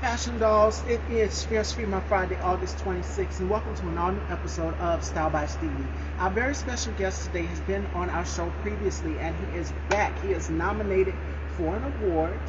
Fashion Dolls. It is Fierce Female Friday, August 26th, and welcome to an all-new episode of Style by Stevie. Our very special guest today has been on our show previously, and he is back. He is nominated for an award,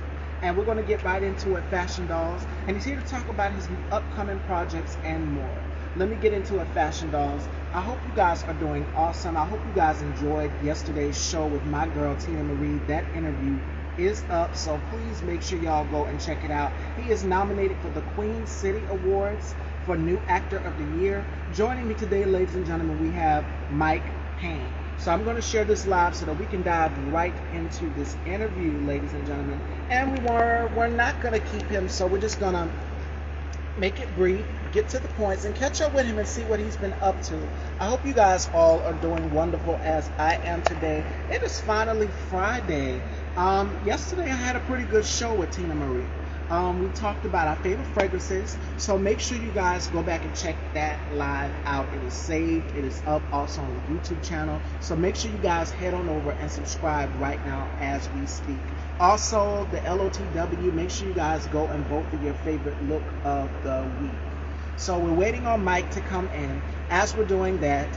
and we're going to get right into it, Fashion Dolls. And he's here to talk about his upcoming projects and more. Let me get into it, Fashion Dolls. I hope you guys are doing awesome. I hope you guys enjoyed yesterday's show with my girl, Tina Marie. That interview is up, so please make sure y'all go and check it out. He is nominated for the Queen City Awards for New Actor of the Year. Joining me today, ladies and gentlemen, we have Mike Payne. So I'm going to share this live so that we can dive right into this interview, ladies and gentlemen. And we're not going to keep him, so we're just going to make it brief, get to the points, and catch up with him and see what he's been up to. I hope you guys all are doing wonderful as I am today. It is finally Friday. Yesterday I had a pretty good show with Tina Marie. We talked about our favorite fragrances, so make sure you guys go back and check that live out. It is saved, it is up also on the YouTube channel, so make sure you guys head on over and subscribe right now as we speak. Also, the LOTW, make sure you guys go and vote for your favorite look of the week. So we're waiting on Mike to come in. As we're doing that,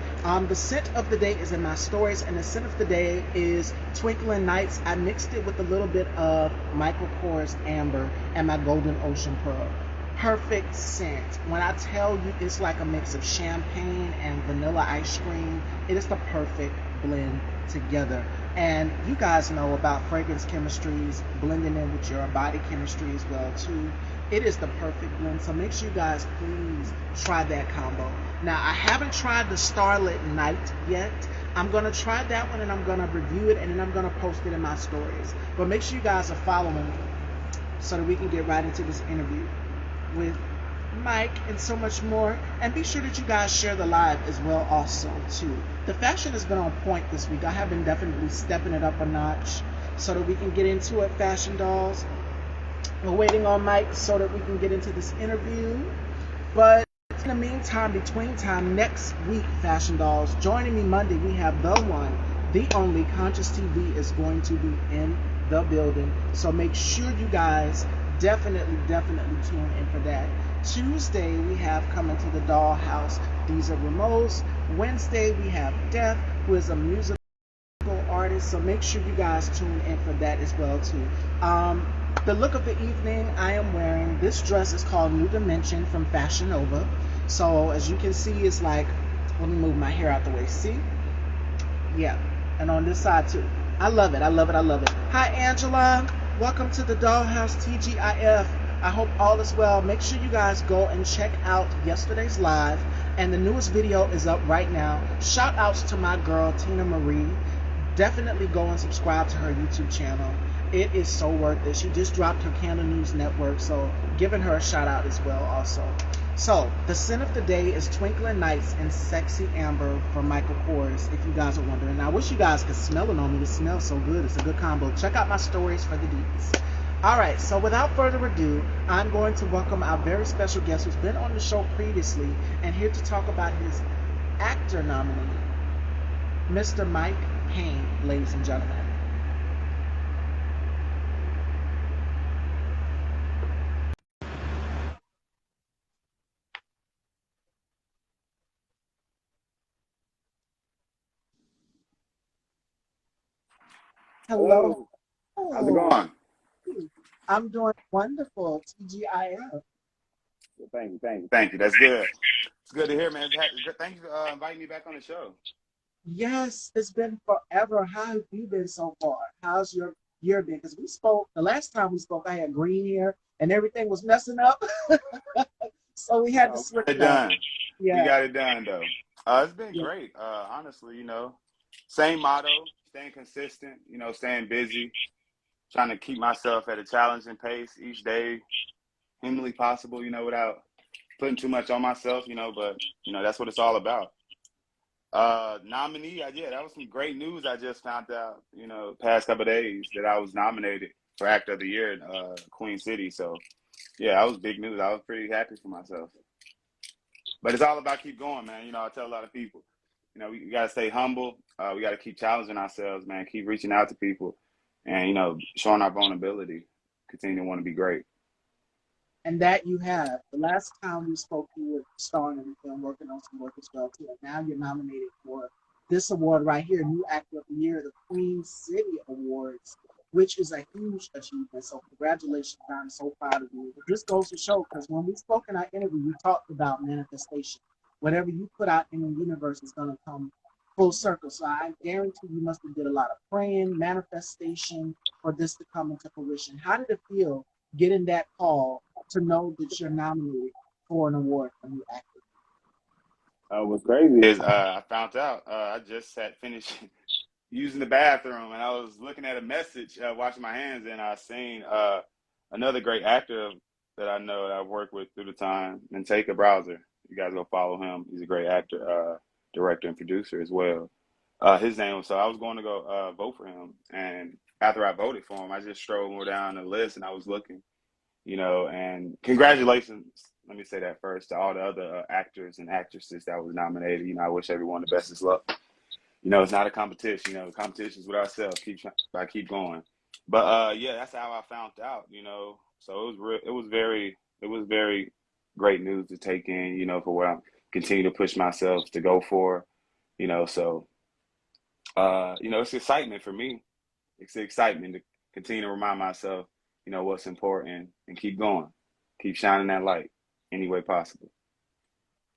the scent of the day is in my stories, and the scent of the day is Twinkling Nights. I mixed it with a little bit of Michael Kors Amber and my Golden Ocean Pearl. Perfect scent. When I tell you it's like a mix of champagne and vanilla ice cream, it is the perfect blend together. And you guys know about fragrance chemistries blending in with your body chemistry as well too. It is the perfect blend, so make sure you guys please try that combo. Now, I haven't tried the Starlit Night yet. I'm going to try that one, and I'm going to review it, and then I'm going to post it in my stories. But make sure you guys are following so that we can get right into this interview with Mike and so much more. And be sure that you guys share the live as well also too. The fashion has been on point this week. I have been definitely stepping it up a notch so that we can get into it, Fashion Dolls. We're waiting on Mike so that we can get into this interview. But in the meantime, between time, next week, Fashion Dolls, joining me Monday, we have the one, the only Conscious TV is going to be in the building. So make sure you guys definitely tune in for that. Tuesday, we have coming to the Dollhouse, these are Ramos. Wednesday, we have Death, who is a musical artist. So make sure you guys tune in for that as well too. The look of the evening, I am wearing this dress is called New Dimension from Fashion Nova. So as you can see, it's like, let me move my hair out the way. See? Yeah. And on this side too. I love it. Hi, Angela. Welcome to the Dollhouse TGIF. I hope all is well. Make sure you guys go and check out yesterday's live. And the newest video is up right now. Shout outs to my girl, Tina Marie. Definitely go and subscribe to her YouTube channel. It is so worth it. She just dropped her Candle News Network, so giving her a shout out as well also. So, the scent of the day is Twinkling Nights and Sexy Amber from Michael Kors, if you guys are wondering. Now, I wish you guys could smell it on me. It smells so good. It's a good combo. Check out my stories for the deets. Alright, so without further ado, I'm going to welcome our very special guest who's been on the show previously and here to talk about his actor nominee, Mr. Mike Payne, ladies and gentlemen. Hello. Hello, how's it going? I'm doing wonderful. TGIF. Thank you. That's good. It's good to hear, man. Thank you for inviting me back on the show. Yes, it's been forever. How have you been so far? How's your year been? Because we spoke, the last time we spoke, I had green hair and everything was messing up. So we had to Oh, switch we got it up. done. We Yeah. got it done, though. It's been Yeah. great. Honestly, same motto, staying consistent, staying busy, trying to keep myself at a challenging pace each day, humanly possible, without putting too much on myself, but, that's what it's all about. Nominee, yeah, that was some great news. I just found out, past couple of days that I was nominated for Actor of the Year in Queen City. So, yeah, that was big news. I was pretty happy for myself. But it's all about keep going, man. I tell a lot of people, we got to stay humble. We got to keep challenging ourselves, man. Keep reaching out to people and, showing our vulnerability. Continue to want to be great. And that you have. The last time we spoke, you were starring in the film, working on some work as well too. And now you're nominated for this award right here, New Actor of the Year, the Queen City Awards, which is a huge achievement. So congratulations, I'm so proud of you. But this goes to show, because when we spoke in our interview, we talked about manifestation. Whatever you put out in the universe is going to come full circle. So I guarantee you must have did a lot of praying, manifestation for this to come into fruition. How did it feel getting that call to know that you're nominated for an award for New Actor? What's crazy is I found out I just had finished using the bathroom, and I was looking at a message, washing my hands, and I seen another great actor that I know that I've worked with through the time, and take a browser. You guys go follow him. He's a great actor, director, and producer as well. His name was, so I was going to go vote for him, and after I voted for him, I just strolled more down the list, and I was looking, and congratulations. Let me say that first to all the other actors and actresses that was nominated. I wish everyone the best of luck. It's not a competition. The competition is with ourselves. Keep going. But yeah, that's how I found out. So it was real. It was very great news to take in. For what I'm continue to push myself to go for. So it's excitement for me. It's the excitement to continue to remind myself, what's important, and keep going, keep shining that light any way possible.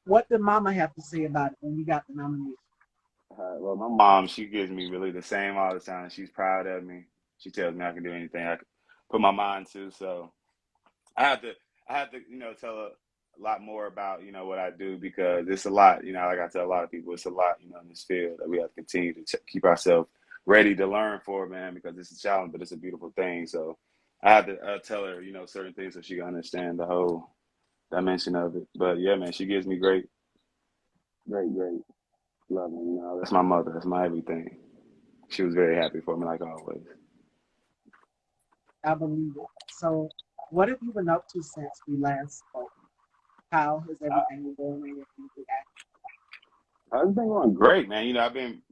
What did Mama have to say about it when you got the nomination? Well, my mom, she gives me really the same all the time. She's proud of me. She tells me I can do anything I can put my mind to. So I have to, tell her a lot more about, what I do, because it's a lot. Like I tell a lot of people, it's a lot, in this field that we have to continue to keep ourselves ready to learn for, man, because it's a challenge, but it's a beautiful thing. So I have to tell her, certain things so she can understand the whole dimension of it. But yeah, man, she gives me great love. That's my mother. That's my everything. She was very happy for me, like always. I believe it. So, what have you been up to since we last spoke? How has Uh, everything been going in your acting? It's been going great, man. I've been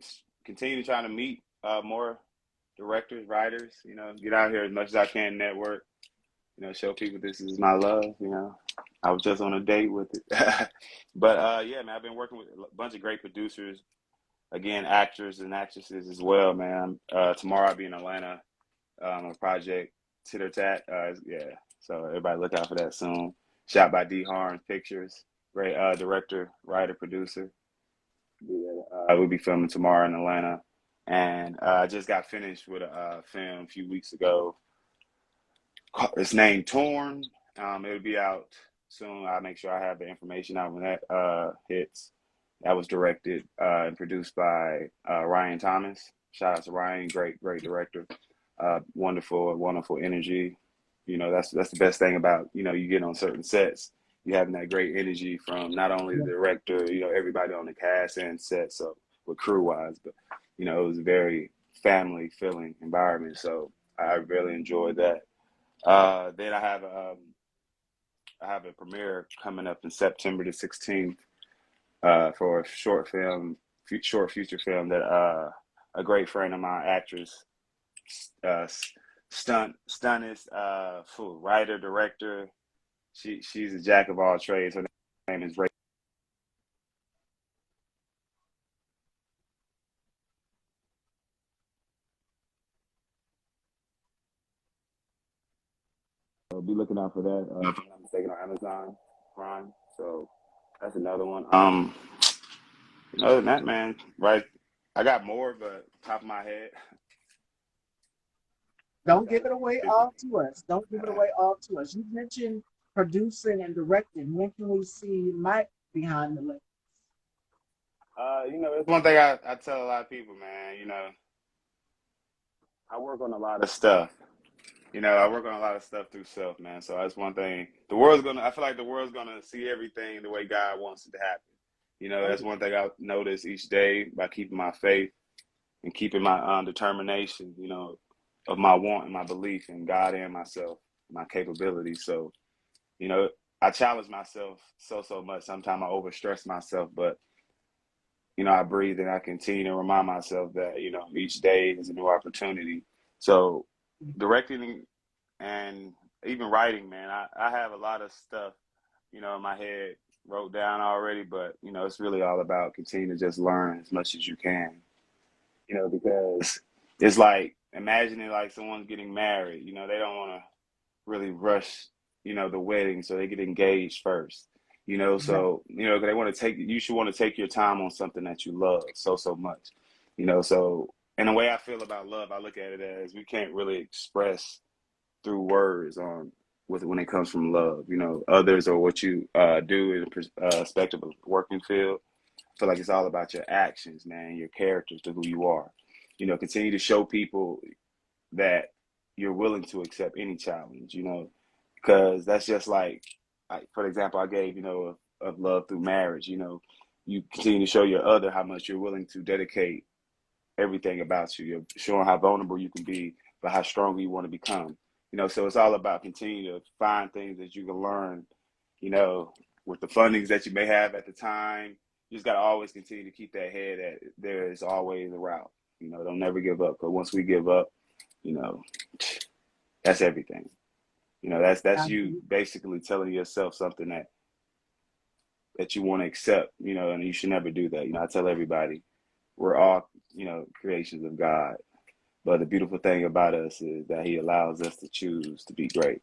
continuing trying to meet more directors, writers. Get out here as much as I can, network. Show people this is my love. I was just on a date with it, but yeah, man, I've been working with a bunch of great producers, again, actors and actresses as well, man. Tomorrow I'll be in Atlanta, a project, Titter Tat. Yeah, so everybody look out for that soon. Shot by D. Harn Pictures, great director, writer, producer. Yeah, we'll be filming tomorrow in Atlanta, and I just got finished with a film a few weeks ago. It's named Torn. It'll be out soon. I'll make sure I have the information out when that hits. That was directed and produced by Ryan Thomas. Shout out to Ryan, great director. Wonderful energy. That's the best thing about you get on certain sets. You having that great energy from not only the Yeah. director, everybody on the cast and set, so with crew wise, but it was a very family feeling environment. So I really enjoyed that. Then I have a premiere coming up in September the 16th for a short feature film that a great friend of mine, actress, uh, stuntist, writer, director. She's a jack of all trades. Her name is Ray. So be looking out for that. If I'm not mistaken, on Amazon Prime. So that's another one. Other than that, man, right? I got more, but top of my head, I Don't got give a it away busy. all to us. Don't give it away all to us. You mentioned producing and directing. When can we see Mike behind the lens? It's one thing I tell a lot of people, man. I work on a lot of stuff. I work on a lot of stuff through self, man. So that's one thing. I feel like the world's gonna see everything the way God wants it to happen. Oh, That's one thing I notice each day by keeping my faith and keeping my determination, of my want and my belief in God and myself, my capabilities. So, you know, I challenge myself so much. Sometimes I overstress myself, but I breathe and I continue to remind myself that, each day is a new opportunity. So directing and even writing, man. I have a lot of stuff, in my head wrote down already, but it's really all about continuing to just learn as much as you can, because it's like imagining like someone's getting married. They don't want to really rush, the wedding, so they get engaged first. Exactly. So they want to take. You should want to take your time on something that you love so much. So in the way I feel about love, I look at it as we can't really express through words on with when it comes from love. Others or what you do in perspective of working field. I feel like it's all about your actions, man, your characters to who you are. Continue to show people that you're willing to accept any challenge, because that's just like, for example, I gave, of love through marriage, you continue to show your other how much you're willing to dedicate everything about you. You're showing how vulnerable you can be, but how strong you want to become. So it's all about continuing to find things that you can learn, you know, with the fundings that you may have at the time. You just got to always continue to keep that head that there is always a route. Don't never give up. Because once we give up, you know, that's everything. That's you Absolutely. basically telling yourself something that you want to accept, and you should never do that. I tell everybody we're all, creations of God. But the beautiful thing about us is that He allows us to choose to be great.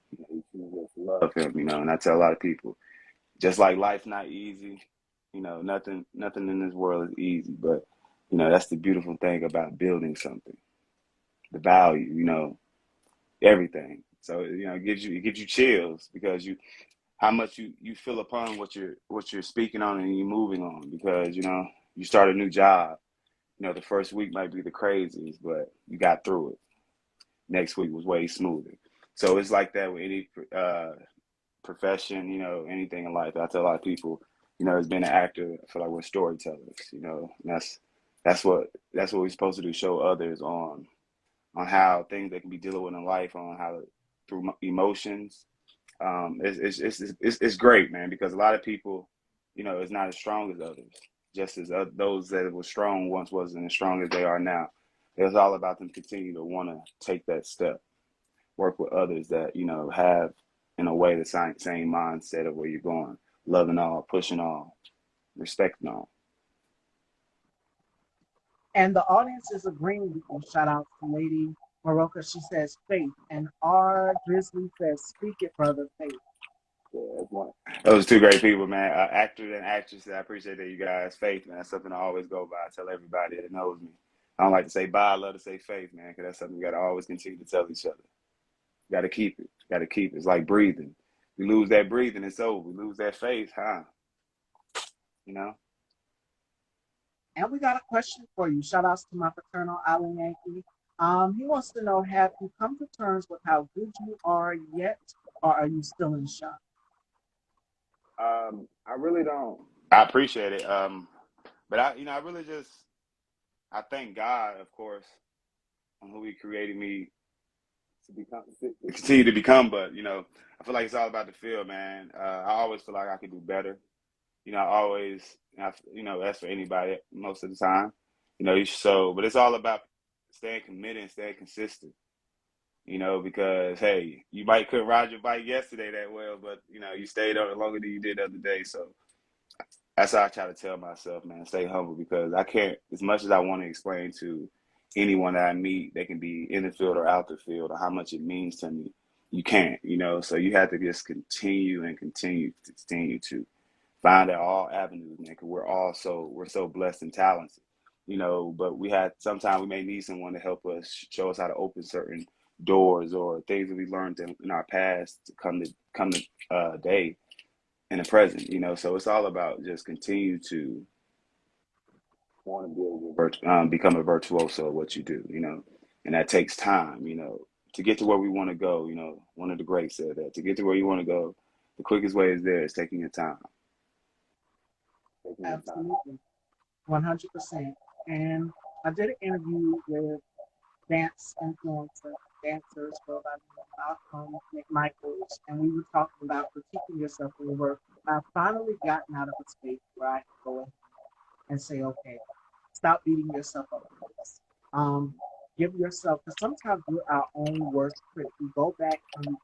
He chooses us to love Him, and I tell a lot of people, just like life's not easy, nothing in this world is easy. But that's the beautiful thing about building something, the value, everything. So it gives you chills because you how much you feel upon what you're speaking on and you're moving on because you start a new job. The first week might be the craziest, but you got through it. Next week was way smoother. So it's like that with any profession, anything in life. I tell a lot of people, as being an actor, I feel like we're storytellers, and that's what we're supposed to do, show others on how things they can be dealing with in life, on how to, through emotions. It's great, man, because a lot of people, is not as strong as others. Just as those that were strong once wasn't as strong as they are now. It's all about them continue to want to take that step, work with others that have in a way the same mindset of where you're going, loving all, pushing all, respecting all. And the audience is agreeing with you. Shout out to Lady Maroka. She says faith. And R Drizzly says, speak it, brother, faith. Yeah, that's one. Those are two great people, man. Actors and actresses. I appreciate that, you guys. Faith, man. That's something I always go by. I tell everybody that knows me. I don't like to say bye. I love to say faith, man, because that's something we got to always continue to tell each other. Got to keep it. Got to keep it. It's like breathing. We lose that breathing, it's over. We lose that faith, huh? You know? And we got a question for you. Shout outs to my paternal Island Yankee. He wants to know, have you come to terms with how good you are yet, or are you still in shock? I really don't. I appreciate it. But I really just, I thank God, of course, on who He created me to become, to continue to become. But I feel like it's all about the feel, man. I always feel like I could do better. I always, that's for anybody most of the time. But it's all about staying committed and staying consistent. Because hey, you might couldn't ride your bike yesterday that well, but you stayed on it longer than you did the other day. So that's how I try to tell myself, man, stay humble because I can't, as much as I want to explain to anyone that I meet, they can be in the field or out the field, or how much it means to me. You can't, so you have to just continue and continue to find out all avenues, man, because we're so blessed and talented, but sometimes we may need someone to help us show us how to open certain doors or things that we learned in our past to come to day in the present, so it's all about just continue to want to be able to become a virtuoso of what you do, and that takes time, to get to where we want to go. One of the greats said that to get to where you want to go, the quickest way is there is taking your time. Taking your time. Absolutely, 100%. And I did an interview with dance influencer, dancers go by the name of McMichaels, and we were talking about critiquing yourself for your work. I've finally gotten out of a space where I can go ahead and say, okay, stop beating yourself up for this. Give yourself, because sometimes we're our own worst critic. We go back and we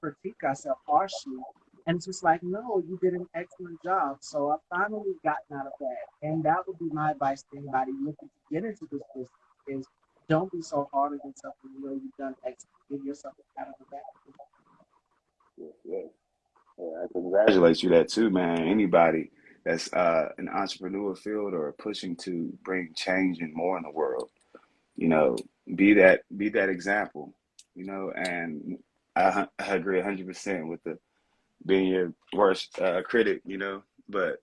critique ourselves harshly. And it's just like, no, you did an excellent job. So I've finally gotten out of that. And that would be my advice to anybody looking to get into this business is don't be so hard on yourself when you know you've done excellent. Give yourself a pat on the back. Yeah, yeah. Yeah, I congratulate you that too, man. Anybody that's in the entrepreneur field or pushing to bring change and more in the world, you know, be that example, and I agree 100% with the being your worst critic, but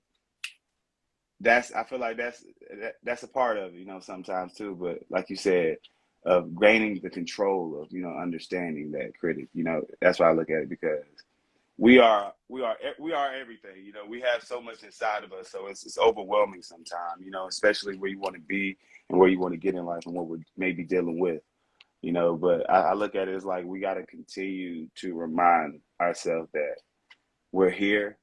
I feel like that's a part of it, sometimes too. But like you said, of gaining the control of, understanding that critic, that's why I look at it because we are everything. We have so much inside of us, so it's overwhelming sometimes. Especially where you want to be and where you want to get in life and what we're maybe dealing with. But I look at it as like we got to continue to remind ourselves that we're here,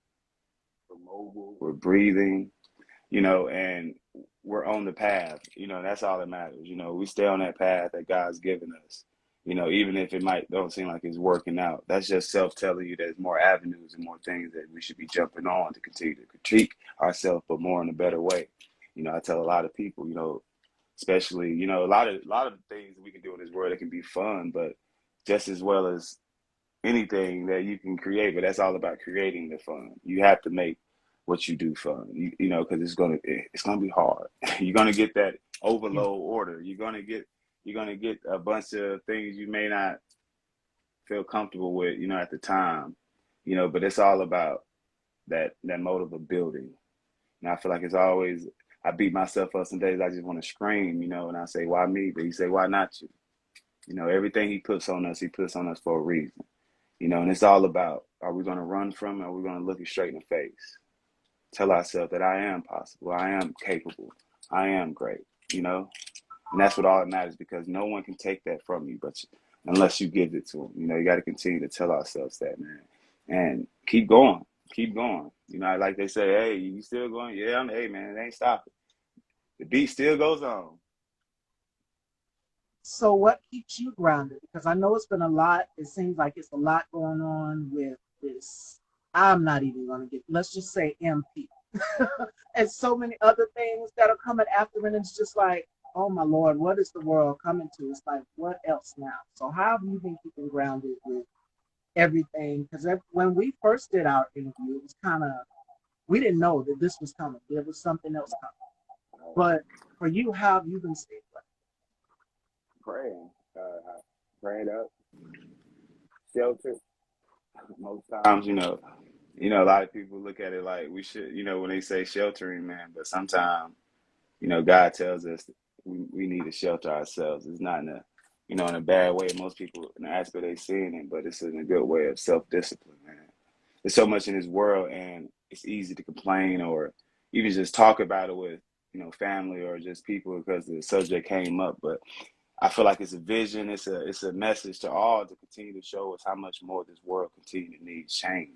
we're mobile, we're breathing, and we're on the path. That's all that matters. We stay on that path that God's given us. Even if it might don't seem like it's working out, that's just self telling you there's more avenues and more things that we should be jumping on to continue to critique ourselves, but more in a better way. I tell a lot of people, especially, a lot of things we can do in this world that can be fun, but just as well as anything that you can create, but that's all about creating the fun. You have to make what you do fun, because it's gonna be hard. You're gonna get that Yeah. overload order. You're gonna get a bunch of things you may not feel comfortable with, at the time, but it's all about that motive of building. And I feel like it's always I beat myself up some days I just want to scream, and I say, why me? But you say, why not you? Everything he puts on us for a reason. And it's all about, are we going to run from it or are we going to look it straight in the face? Tell ourselves that I am possible, I am capable, I am great, you know? And that's what all that matters because no one can take that from you, but unless you give it to them. You got to continue to tell ourselves that, man. And keep going, keep going. Like they say, hey, you still going? Yeah, hey, man, it ain't stopping. The beat still goes on. So what keeps you grounded? Because I know it's been a lot. It seems like it's a lot going on with this. I'm not even going to get, let's just say MP. And so many other things that are coming after. And it's just like, oh my Lord, what is the world coming to? It's like, what else now? So how have you been keeping grounded with everything? Because when we first did our interview, it was kind of, we didn't know that this was coming. There was something else coming. But for you, how have you been staying grounded? Praying, praying up, shelter. Most times, a lot of people look at it like we should, when they say sheltering, man. But sometimes, God tells us we need to shelter ourselves. It's not in a bad way. Most people, in the aspect they seeing it, but it's in a good way of self-discipline, man. There's so much in this world, and it's easy to complain or even just talk about it with, family or just people because the subject came up. But I feel like it's a vision. It's a message to all to continue to show us how much more this world continue to need change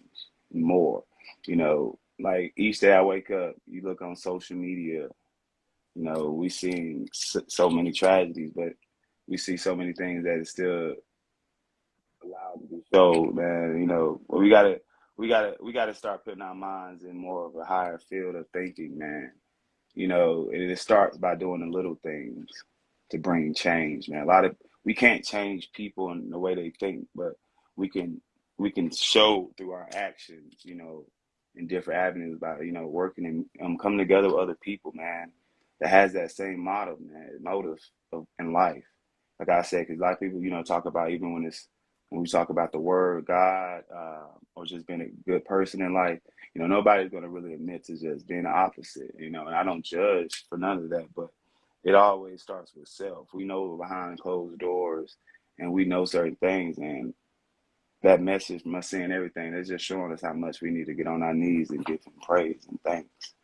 and more. Like each day I wake up, you look on social media. We see so many tragedies, but we see so many things that is still allowed to be showed, man. We gotta start putting our minds in more of a higher field of thinking, man. And it starts by doing the little things to bring change, man. We can't change people in the way they think, but we can we can show through our actions, in different avenues by, working and coming together with other people, man, that has that same motto, man, motive in life. Like I said, because a lot of people, talk about even when we talk about the word God, or just being a good person in life, nobody's going to really admit to just being the opposite, and I don't judge for none of that, but it always starts with self. We know behind closed doors and we know certain things, and that message must saying everything. It's just showing us how much we need to get on our knees and give him praise and thanks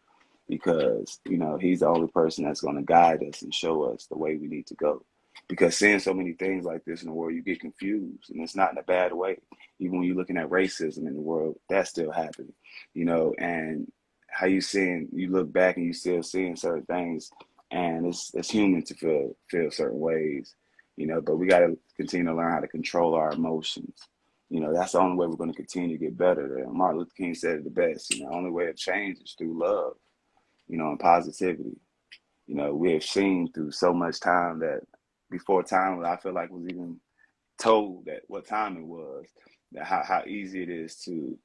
because, he's the only person that's going to guide us and show us the way we need to go. Because seeing so many things like this in the world, you get confused, and it's not in a bad way. Even when you're looking at racism in the world, that's still happening, and how you look back and you still seeing certain things, and it's human to feel certain ways, but we got to continue to learn how to control our emotions, that's the only way we're going to continue to get better. Martin Luther King said it the best. The only way of change is through love, and positivity. We have seen through so much time that before time, I feel like was even told that what time it was, that how easy it is to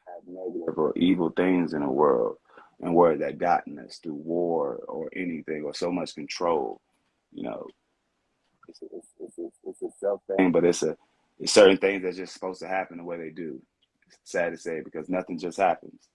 have negative or evil things in the world, and where that gotten us through war or anything or so much control. You know, it's a self thing, but it's certain things that's just supposed to happen the way they do. It's sad to say because nothing just happens.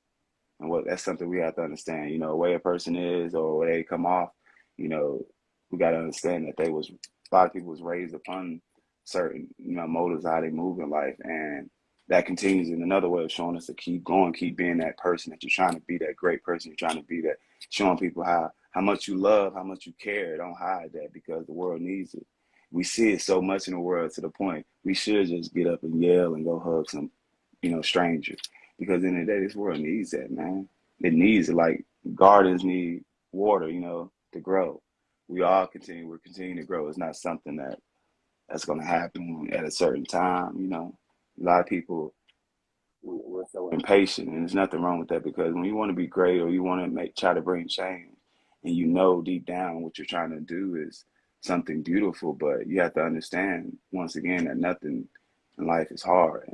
And that's something we have to understand. The way a person is or where they come off, you know, we got to understand that a lot of people was raised upon certain, motives, how they move in life. And that continues in another way of showing us to keep going, keep being that person that you're trying to be, that great person you're trying to be, that showing people how much you love, how much you care. Don't hide that because the world needs it. We see it so much in the world to the point we should just get up and yell and go hug some, stranger. Because in the day, this world needs that, man. It needs it. Like gardens need water, to grow. We're continuing to grow. It's not something that's going to happen at a certain time. A lot of people we're so impatient, and there's nothing wrong with that because when you want to be great or you want to try to bring change, and deep down what you're trying to do is something beautiful, but you have to understand once again that nothing in life is hard,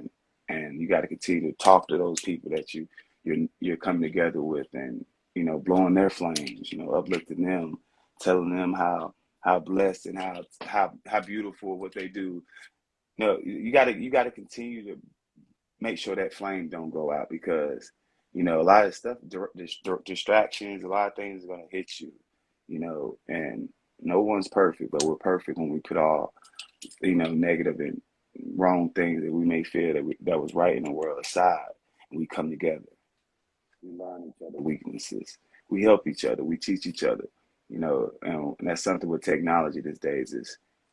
and you got to continue to talk to those people that you're coming together with, and blowing their flames, uplifting them, telling them how blessed and how beautiful what they do. No, you got to continue to make sure that flame don't go out because a lot of stuff, distractions, a lot of things are going to hit you, and no one's perfect, but we're perfect when we put all negative and wrong things that we may feel that was right in the world aside, and we come together. We learn each other weaknesses. We help each other. We teach each other. And that's something with technology these days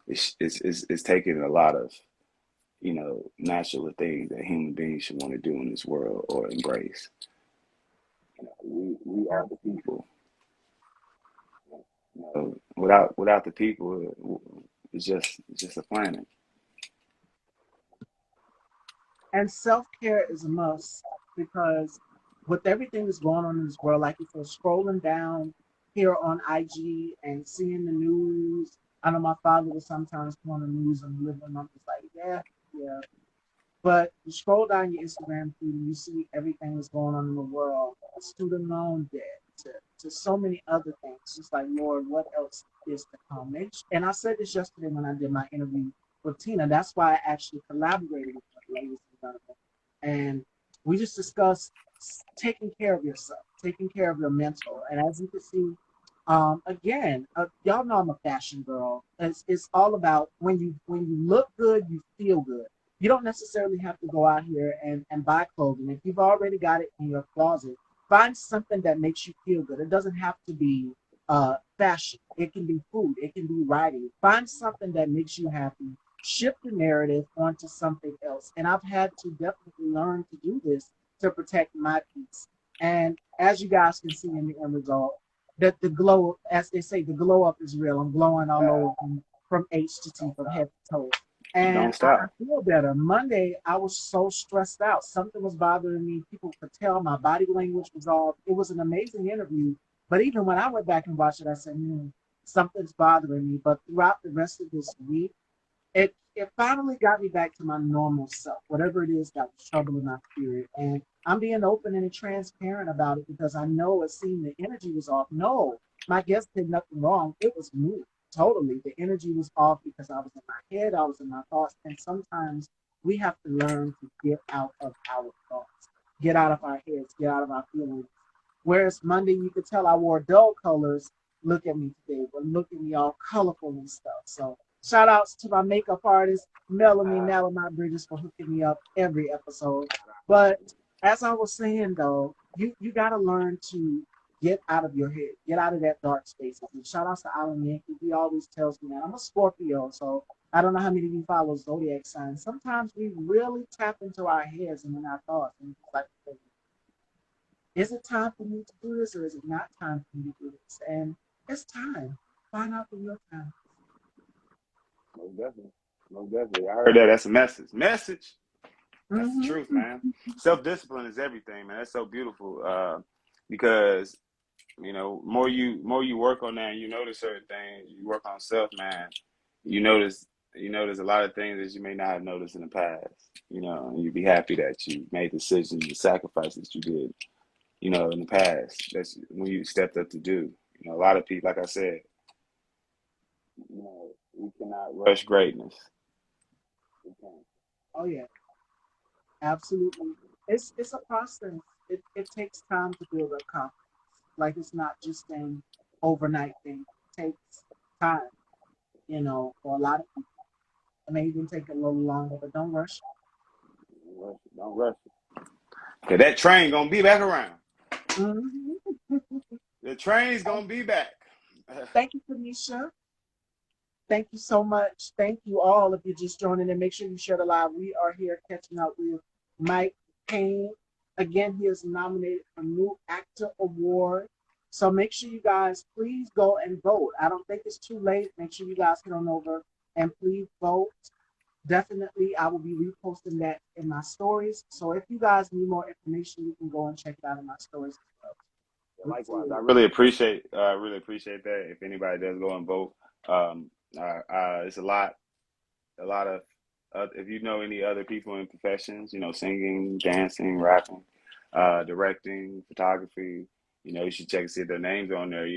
is taking a lot of natural things that human beings should want to do in this world or embrace. We are the people. Without the people, it's just a planet. And self-care is a must because with everything that's going on in this world, like you said, scrolling down here on IG and seeing the news. I know my father will sometimes put on the news and live and I'm just like, yeah, yeah. But you scroll down your Instagram feed and you see everything that's going on in the world, student loan debt, to so many other things. Just like, Lord, what else is to come? And I said this yesterday when I did my interview with Tina. That's why I actually collaborated with her, ladies and gentlemen. And we just discussed taking care of yourself, taking care of your mental. And as you can see, again, y'all know I'm a fashion girl. It's all about when you look good, you feel good. You don't necessarily have to go out here and buy clothing. If you've already got it in your closet, find something that makes you feel good. It doesn't have to be fashion. It can be food. It can be writing. Find something that makes you happy. Shift the narrative onto something else. And I've had to definitely learn to do this to protect my peace. And as you guys can see in the end result, that the glow, as they say, the glow up is real. I'm glowing all over from H to T, Don't from stop. head to toe. And Don't I stop. feel better. Monday, I was so stressed out. Something was bothering me. People could tell my body language was off. It was an amazing interview. But even when I went back and watched it, I said, something's bothering me. But throughout the rest of this week, it finally got me back to my normal self, whatever it is that was troubling my spirit. And I'm being open and transparent about it because I know it seemed the energy was off. No, my guest did nothing wrong. It was me. Totally. The energy was off because I was in my head, I was in my thoughts. And sometimes we have to learn to get out of our thoughts, get out of our heads, get out of our feelings. Whereas Monday, you could tell I wore dull colors. Look at me today, but look at me all colorful and stuff. So shout outs to my makeup artist, Melanie Nalamont Bridges, for hooking me up every episode. But as I was saying though, you gotta learn to get out of your head, get out of that dark spaces. And shout outs to Alan Yankee. He always tells me that I'm a Scorpio, so I don't know how many of you follow zodiac signs. Sometimes we really tap into our heads and in our thoughts, and it's like, is it time for me to do this, or is it not time for me to do this? And it's time. Find out for your time. Most definitely. Most definitely. I heard that. That's a message. Message. That's the truth, Hmm. man. Self discipline is everything, man. That's so beautiful. Because more you work on that, and you notice certain things. You work on self, man. You notice you notice a lot of things that you may not have noticed in the past. And you'd be happy that you made decisions and sacrifices you did. In the past. That's when you stepped up to do. A lot of people, like I said, we cannot rush greatness. We can't. Oh yeah, absolutely. It's a process. It takes time to build up confidence. Like it's not just an overnight thing. It takes time, for a lot of people. It may even take a little longer, but don't rush. Don't rush it. Don't rush it. Cause that train gonna be back around. Hmm. The train's gonna be back. Thank you, Tanisha. Thank you so much. Thank you all. If you're just joining in, make sure you share the live. We are here catching up with Mike Payne. Again, he is nominated for New Actor Award. So make sure you guys please go and vote. I don't think it's too late. Make sure you guys head on over and please vote. Definitely, I will be reposting that in my stories. So if you guys need more information, you can go and check it out in my stories as Likewise, well. I really appreciate that. If anybody does go and vote, um, it's a lot of. If you know any other people in professions, singing, dancing, rapping, directing, photography, you should check and see if their names are on there.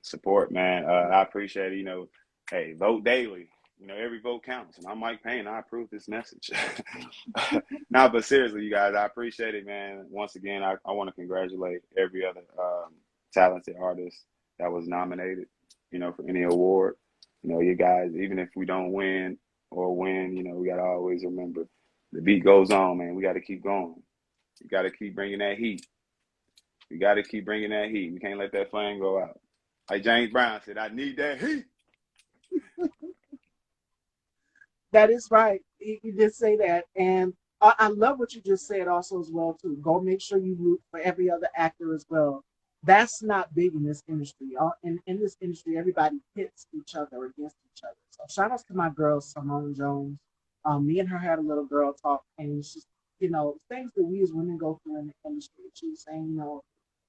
Support, man. I appreciate it. Hey, vote daily. Every vote counts. And I'm Mike Payne. I approve this message. No, but seriously, you guys, I appreciate it, man. Once again, I want to congratulate every other talented artist that was nominated, for any award. You guys, even if we don't win or win, we got to always remember the beat goes on, man. We got to keep going. We got to keep bringing that heat. We got to keep bringing that heat. We can't let that flame go out. Like James Brown said, I need that heat. That is right. You did say that, and I love what you just said also as well too. Go make sure you root for every other actor as well. That's not big in this industry. In this industry, everybody pits each other against each other. So shout outs to my girl Simone Jones. Me and her had a little girl talk, and she's things that we as women go through in the industry. She was saying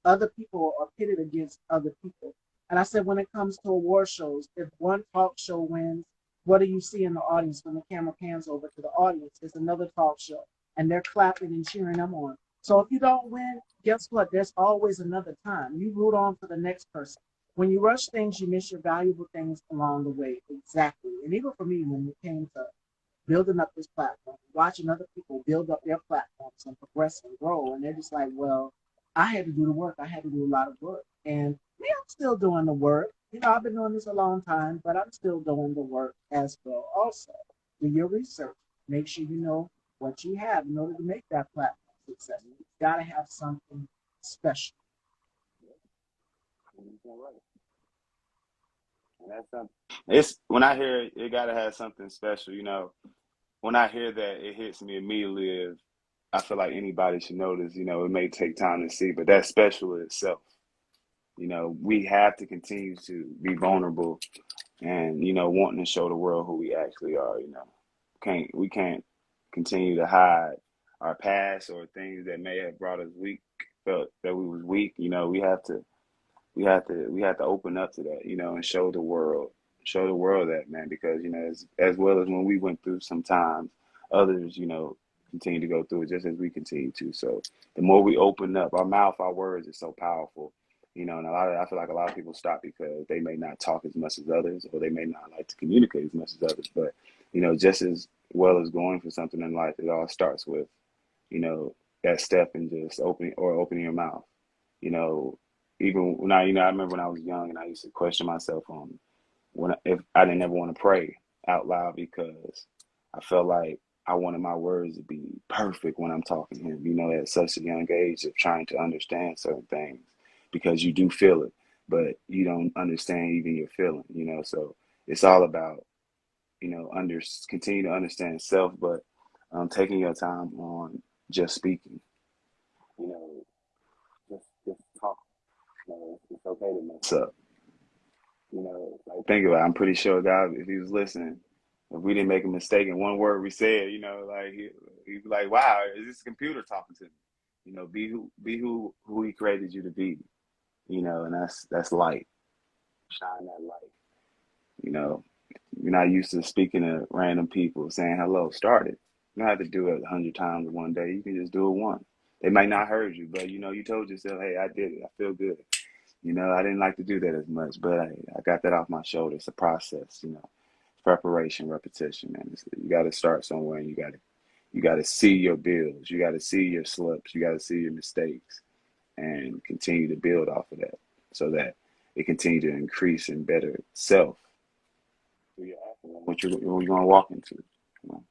other people are pitted against other people, and I said when it comes to award shows, if one talk show wins, what do you see in the audience when the camera pans over to the audience? It's another talk show, and they're clapping and cheering them on. So if you don't win, guess what? There's always another time. You root on for the next person. When you rush things, you miss your valuable things along the way. Exactly. And even for me, when it came to building up this platform, watching other people build up their platforms and progress and grow. And they're just like, well, I had to do the work. I had to do a lot of work. And me, I'm still doing the work. I've been doing this a long time, but I'm still doing the work as well. Also, do your research. Make sure you know what you have in order to make that platform successful. You've got to have something special. And that's something. It's when I hear it, it gotta have something special. When I hear that, it hits me immediately. If I feel like anybody should know this, it may take time to see, but that's special in itself. We have to continue to be vulnerable and wanting to show the world who we actually are. Can't we can't continue to hide our past or things that may have brought us weak, felt that we was weak. We have to open up to that, and show the world that, man, because as well as when we went through some times, others, continue to go through it just as we continue to. So the more we open up our mouth, our words is so powerful. And I feel like a lot of people stop because they may not talk as much as others, or they may not like to communicate as much as others. But just as well as going for something in life, it all starts with you know, that step and just opening your mouth. You know, even when I remember when I was young and I used to question myself on if I didn't ever want to pray out loud because I felt like I wanted my words to be perfect when I'm talking to him, at such a young age of trying to understand certain things because you do feel it, but you don't understand even your feeling, so it's all about, continue to understand self, but taking your time on just speaking, you know, just talk. It's okay to mess up. Like think about it. I'm pretty sure God, if he was listening, If we didn't make a mistake in one word we said, like he'd be like, "Wow, is this computer talking to me?" Be who he created you to be. And that's light. Shine that light. You know, you're not used to speaking to random people, saying hello. Start it. You don't have to do it 100 times in one day. You can just do it once. They might not heard you, but you told yourself, "Hey, I did it. I feel good." I didn't like to do that as much, but I got that off my shoulder. It's a process. Preparation, repetition, man. You got to start somewhere, and you got to see your builds. You got to see your slips. You got to see your mistakes, and continue to build off of that, so that it continue to increase and better self. What you're going to walk into. You know?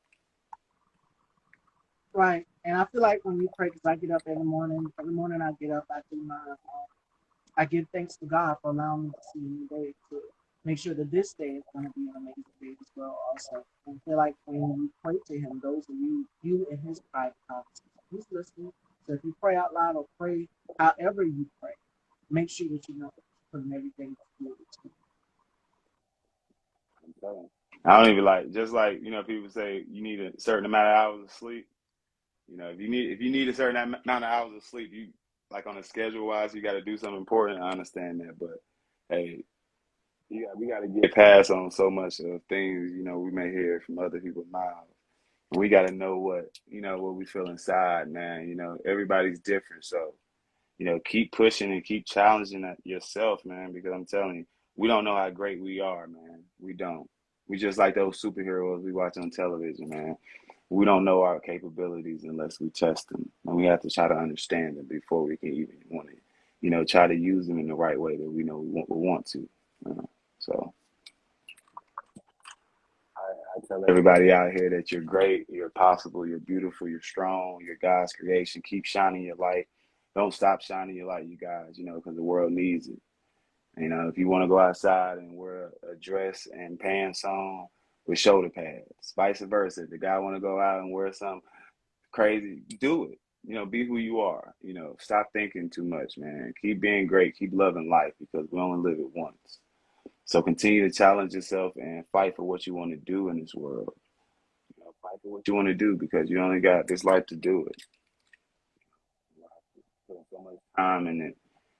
Right. And I feel like when you pray, because I get up every morning I get up, I do I give thanks to God for allowing me to see a new day, to make sure that this day is going to be an amazing day as well. Also, and I feel like when you pray to Him, those are you in His private conversation, He's listening. So if you pray out loud or pray however you pray, make sure that you know that you're putting everything before the. I don't even just like people say you need a certain amount of hours of sleep. If you need a certain amount of hours of sleep, you like on a schedule wise, you got to do something important. I understand that, but hey, we got to get past on so much of things we may hear from other people's mouths. We got to know what we feel inside, man. Everybody's different, so keep pushing and keep challenging yourself, man. Because I'm telling you, we don't know how great we are, man. We don't. We just like those superheroes we watch on television, man. We don't know our capabilities unless we test them, and we have to try to understand them before we can even want to, try to use them in the right way that we know we want to. So I tell everybody out here that you're great, you're possible, you're beautiful, you're strong, you're God's creation. Keep shining your light. Don't stop shining your light, you guys. Because the world needs it. If you want to go outside and wear a dress and pants on with shoulder pads, vice versa. If the guy want to go out and wear something crazy, do it. Be who you are. Stop thinking too much, man. Keep being great. Keep loving life because we only live it once. So continue to challenge yourself and fight for what you want to do in this world. Fight for what you want to do because you only got this life to do it. Put so much time in it.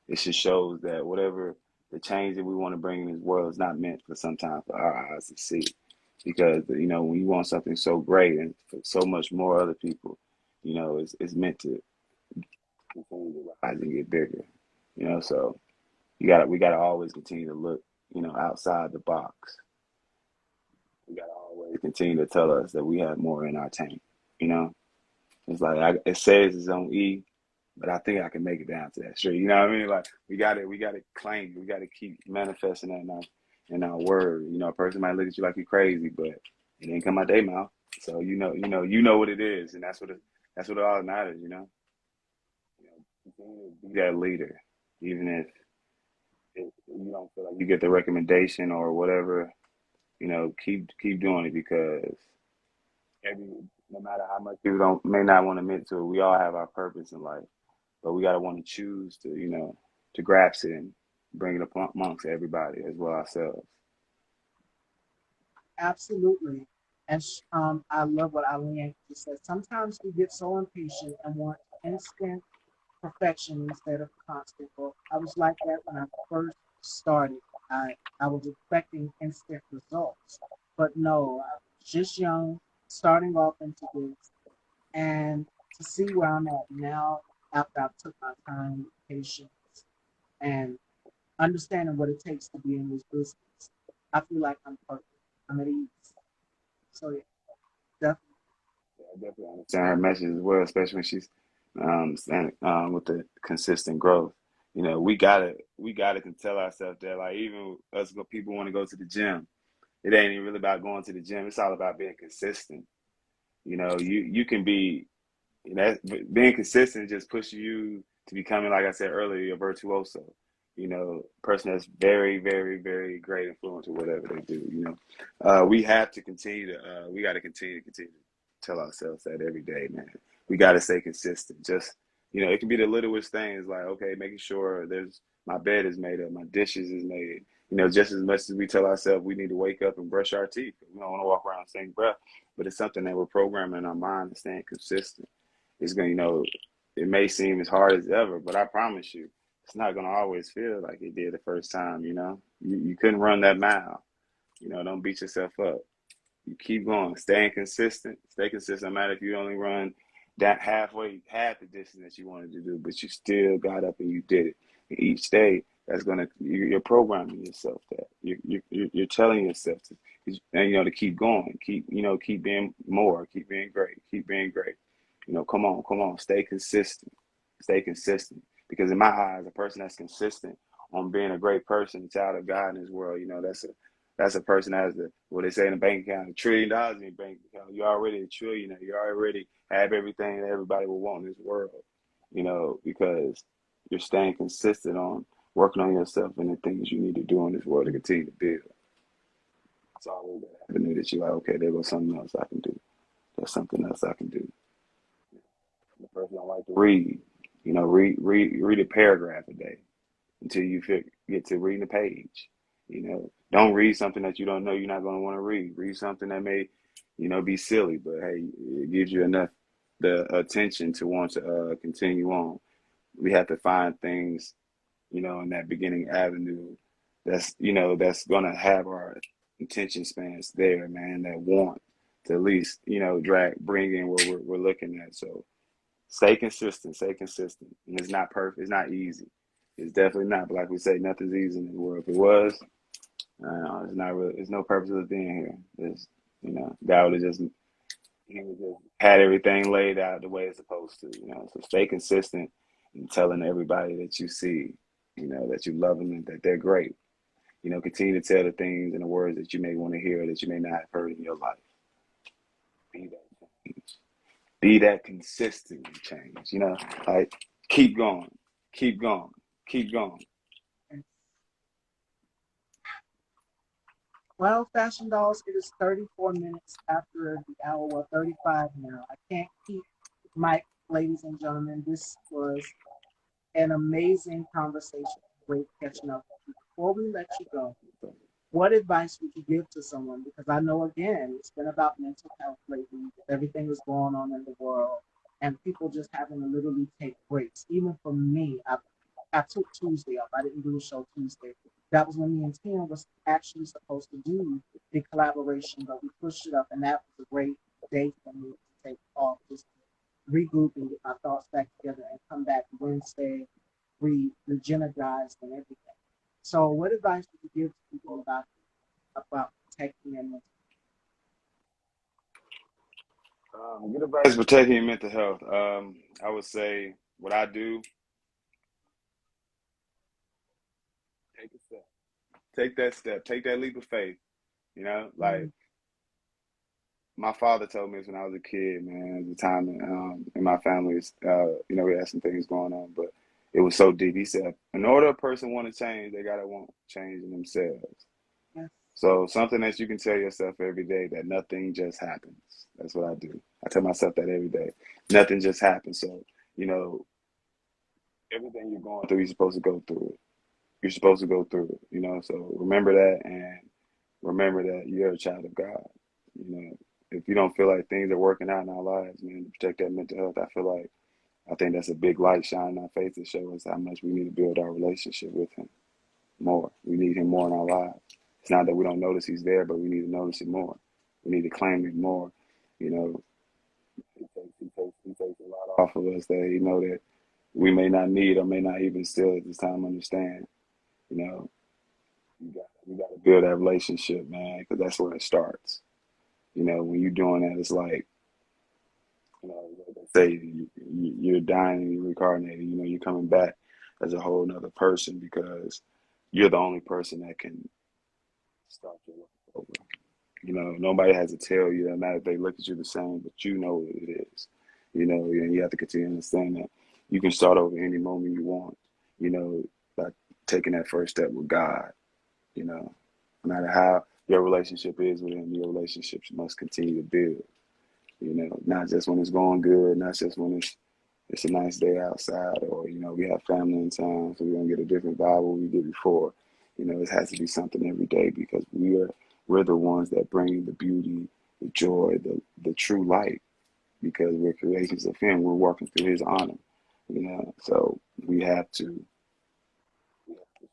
It just shows that whatever the change that we want to bring in this world is not meant for sometimes for our eyes to see. Because when you want something so great and for so much more other people, it's meant to continue to rise and get bigger. So we gotta always continue to look, outside the box. We gotta always continue to tell us that we have more in our tank. You know, it's like it says it's on E, but I think I can make it down to that street. You know what I mean? Like we got to claim it. We got to keep manifesting that in our word. A person might look at you like you're crazy, but it didn't come out their mouth. So you know what it is, and that's what all matters. Continue to be that leader, even if you don't feel like you get the recommendation or whatever. Keep doing it because every no matter how much people don't may not want to admit to it, we all have our purpose in life. But we gotta want to choose to grasp it and bring it up amongst everybody as well ourselves. Absolutely. And I love what Eileen just said. Sometimes we get so impatient and want instant perfection instead of constant growth. I was like that when I first started. I was expecting instant results, but no, I was just young, starting off into this, and to see where I'm at now after I've took my time, patience, and understanding what it takes to be in this business, I feel like I'm perfect. I'm at ease. So yeah, definitely. I definitely understand her message as well, especially when she's standing with the consistent growth. We gotta can tell ourselves that like even us people want to go to the gym. It ain't even really about going to the gym. It's all about being consistent. You can be being consistent just pushes you to becoming, like I said earlier, a virtuoso. Person that's very, very, very great influence or whatever they do. We have to continue to. We got to continue to tell ourselves that every day, man. We got to stay consistent. Just it can be the littlest things, like okay, making sure there's my bed is made up, my dishes is made, Just as much as we tell ourselves we need to wake up and brush our teeth, we don't want to walk around saying breath, but it's something that we're programming in our mind and staying consistent. It's going to, it may seem as hard as ever, but I promise you, it's not going to always feel like it did the first time. You couldn't run that mile. Don't beat yourself up. You keep going, staying consistent. Stay consistent. No matter if you only run that half the distance that you wanted to do, but you still got up and you did it. And each day, you're programming yourself that you're telling yourself to keep going, keep being more, keep being great, keep being great. Come on, stay consistent, Because in my eyes, a person that's consistent on being a great person, a child of God in this world, that's a person that has what they say in the bank account, $1 trillion in your bank account. You're already a trillionaire. You already have everything that everybody will want in this world, because you're staying consistent on working on yourself and the things you need to do in this world to continue to build. It's always that avenue that you're like, okay, there goes something else I can do. There's something else I can do. The person don't like to read, read a paragraph a day until you get to reading a page. Don't read something that you don't know you're not going to want to read. Read something that may, be silly, but hey, it gives you enough the attention to want to continue on. We have to find things, in that beginning avenue that's going to have our attention spans there, man, that want to at least, bring in what we're looking at. So stay consistent, And it's not perfect. It's not easy. It's definitely not. But like we say, nothing's easy in the world. If it was, it's not really. There's no purpose of being here. God would have just he would just had everything laid out the way it's supposed to. So stay consistent and telling everybody that you see, that you love them and that they're great. Continue to tell the things and the words that you may want to hear that you may not have heard in your life. Be that change. Be that consistent change. Like keep going, keep going, keep going. Well, Fashion Dolls, it is 34 minutes after the hour, well, 35 now. I can't keep Mike, ladies and gentlemen. This was an amazing conversation. Great catching up. Before we let you go, what advice would you give to someone? Because I know, again, it's been about mental health lately. Everything is going on in the world, and people just having to literally take breaks. Even for me, I took Tuesday off. I didn't do a show Tuesday. That was when me and Tim was actually supposed to do the collaboration, but we pushed it up, and that was a great day for me to take off, just to regroup and get my thoughts back together and come back Wednesday, regenergized and everything. So, what advice would you give to people about protecting their mental? Good advice for protecting your mental health. I would say what I do: take a step, take that step, take that leap of faith. Like my father told me this when I was a kid, man. At the time in my family, we had some things going on, but it was so deep. He said, in order a person want to change, they gotta want change in themselves. Yes. So something that you can tell yourself every day that nothing just happens. That's what I do. I tell myself that every day. Nothing just happens. So, everything you're going through, you're supposed to go through it. You're supposed to go through it. So remember that and remember that you're a child of God. If you don't feel like things are working out in our lives, man, to protect that mental health, I think that's a big light shining in our face to show us how much we need to build our relationship with him more. We need him more in our lives. It's not that we don't notice he's there, but we need to notice him more. We need to claim him more. He takes a lot off of us that that we may not need or may not even still at this time understand. You know, we got to build that relationship, man, because that's where it starts. When you're doing that, it's like, like they say, you're dying and you're reincarnating. You're coming back as a whole nother person because you're the only person that can start your life over. Nobody has to tell you that matter if they look at you the same, but you know what it is. And you have to continue to understand that you can start over any moment you want, by taking that first step with God. No matter how your relationship is with him, your relationships must continue to build. Not just when it's going good, not just when it's a nice day outside, or we have family in town, so we're gonna get a different vibe than we did before. You know, it has to be something every day because we're the ones that bring the beauty, the joy, the true light because we're creations of Him. We're working through His honor. You know, so we have to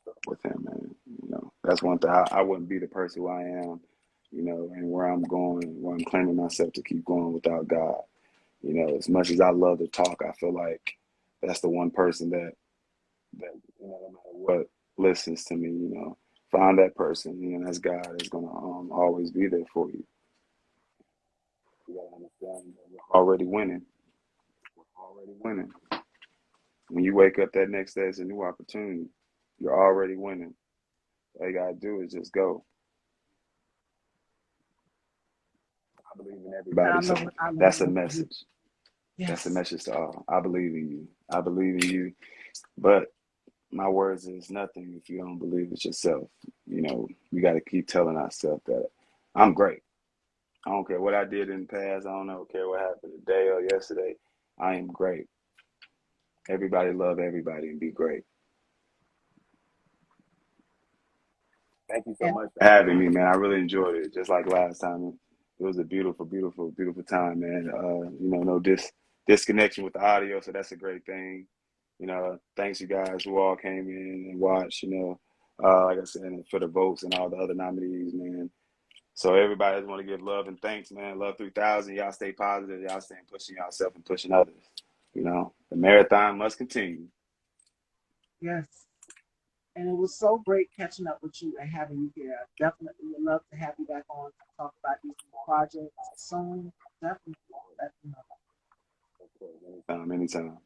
start with Him, man. You know, that's one thing. I wouldn't be the person who I am, you know, and where I'm going, where I'm claiming myself to keep going without God. You know, as much as I love to talk, I feel like that's the one person that you know, no matter what listens to me, you know, find that person, you know, that's God is gonna always be there for you. You gotta understand that we're already winning. We're already winning. When you wake up that next day, it's a new opportunity. You're already winning. All you gotta do is just go. I believe in I everybody, so love it. I love that's a what you do. message. That's a Yes. message to all. I believe in you. I believe in you. But my words is nothing if you don't believe it yourself. You know, we got to keep telling ourselves that I'm great. I don't care what I did in the past. I don't care what happened today or yesterday. I am great. Everybody love everybody and be great. Thank you so And much for having me, man. I really enjoyed it. Just like last time, it was a beautiful, beautiful, beautiful time, man. You know, no disconnection with the audio, so that's a great thing. You know, thanks you guys who all came in and watched. You know, like I said, and for the votes and all the other nominees, man. So everybody just want to give love and thanks, man. Love 3000. Y'all stay positive. Y'all stay pushing yourself and pushing others. You know, the marathon must continue. yes. And it was so great catching up with you and having you here. I definitely would love to have you back on to talk about these new projects soon. Definitely let me know. Anytime, anytime,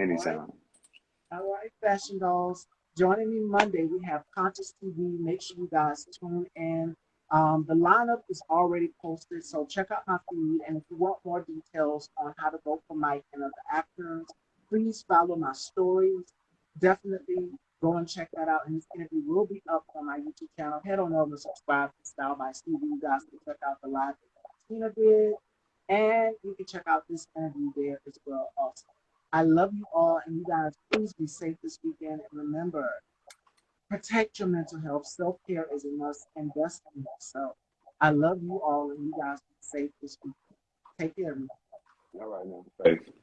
All right. anytime. All right, fashion dolls. Joining me Monday, we have Conscious TV. Make sure you guys tune in. The lineup is already posted, so check out my feed. And if you want more details on how to vote for Mike and other actors, please follow my stories. Definitely go and check that out. And this interview will be up on my YouTube channel. Head on over and subscribe to Style by Stevie. You guys can check out the live that Tina did, and you can check out this interview there as well. Also. I love you all, and you guys, please be safe this weekend. And remember, protect your mental health. Self care is a must. Invest in yourself. I love you all, and you guys be safe this weekend. Take care, everyone. All right, man. Faith.